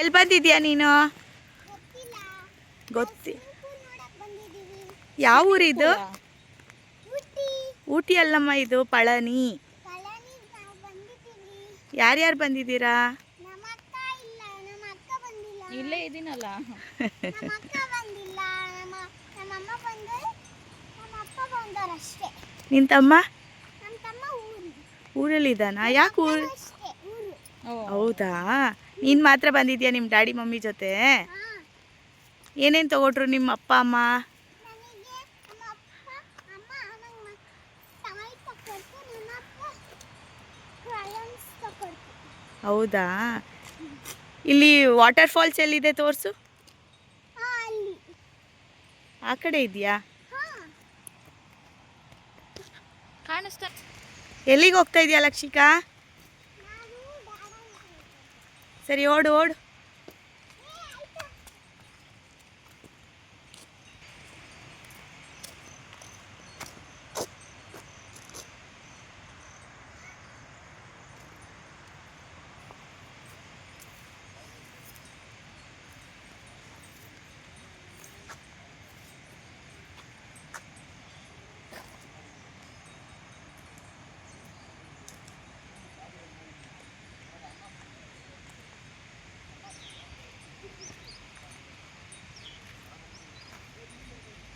ಎಲ್ಲಿ ಬಂದಿದ್ಯಾ ನೀನು? ಗೊತ್ತಿ ಯಾವ ಊರಿದು? ಊಟಿ ಅಲ್ಲಮ್ಮ, ಇದು ಪಳನಿ. ಯಾರ್ಯಾರು ಬಂದಿದ್ದೀರಾ? ಇಲ್ಲೇ ಇದೀನಲ್ಲ. ನಿನ್ನ ತಮ್ಮ ಊರಲ್ಲಿದ್ದಾನಾ? ಯಾಕೆ ಊರು? ಹೌದಾ, ನೀನು ಮಾತ್ರ ಬಂದಿದ್ಯಾ ನಿಮ್ಮ ಡ್ಯಾಡಿ ಮಮ್ಮಿ ಜೊತೆ? ಏನೇನು ತಗೊಟ್ರು ನಿಮ್ಮ ಅಪ್ಪ ಅಮ್ಮ? ಹೌದಾ, ಇಲ್ಲಿ ವಾಟರ್ ಫಾಲ್ಸ್ ಎಲ್ಲಿದೆ ತೋರಿಸು. ಆ ಕಡೆ ಇದೆಯಾ? ಕಾಣಿಸ್ತಾ. ಎಲ್ಲಿಗೆ ಹೋಗ್ತಾ ಇದೆಯಾ ಲಕ್ಷಿಕಾ? ಸರಿ, ಓಡು ಓಡು.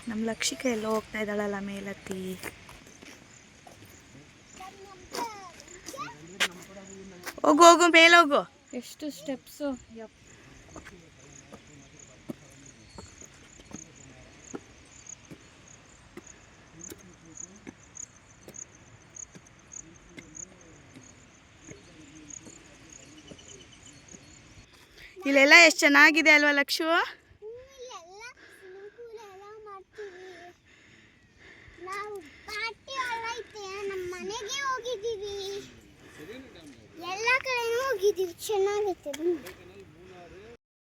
ನಮ್ಮ ಲಕ್ಷಿಕ ಎಲ್ಲೋ ಹೋಗ್ತಾ ಇದ್ದಾಳಲ್ಲ ಮೇಲತ್ತಿ. ಹೋಗು ಹೋಗು, ಮೇಲೋಗು. ಎಷ್ಟು ಸ್ಟೆಪ್ಸು. ಇಲ್ಲೆಲ್ಲ ಎಷ್ಟು ಚೆನ್ನಾಗಿದೆ ಅಲ್ವಾ ಲಕ್ಷು? ಎಲ್ಲ ಕಡೆ ಹೋಗಿದ್ದೀವಿ, ಚೆನ್ನಾಗಿತ್ತು.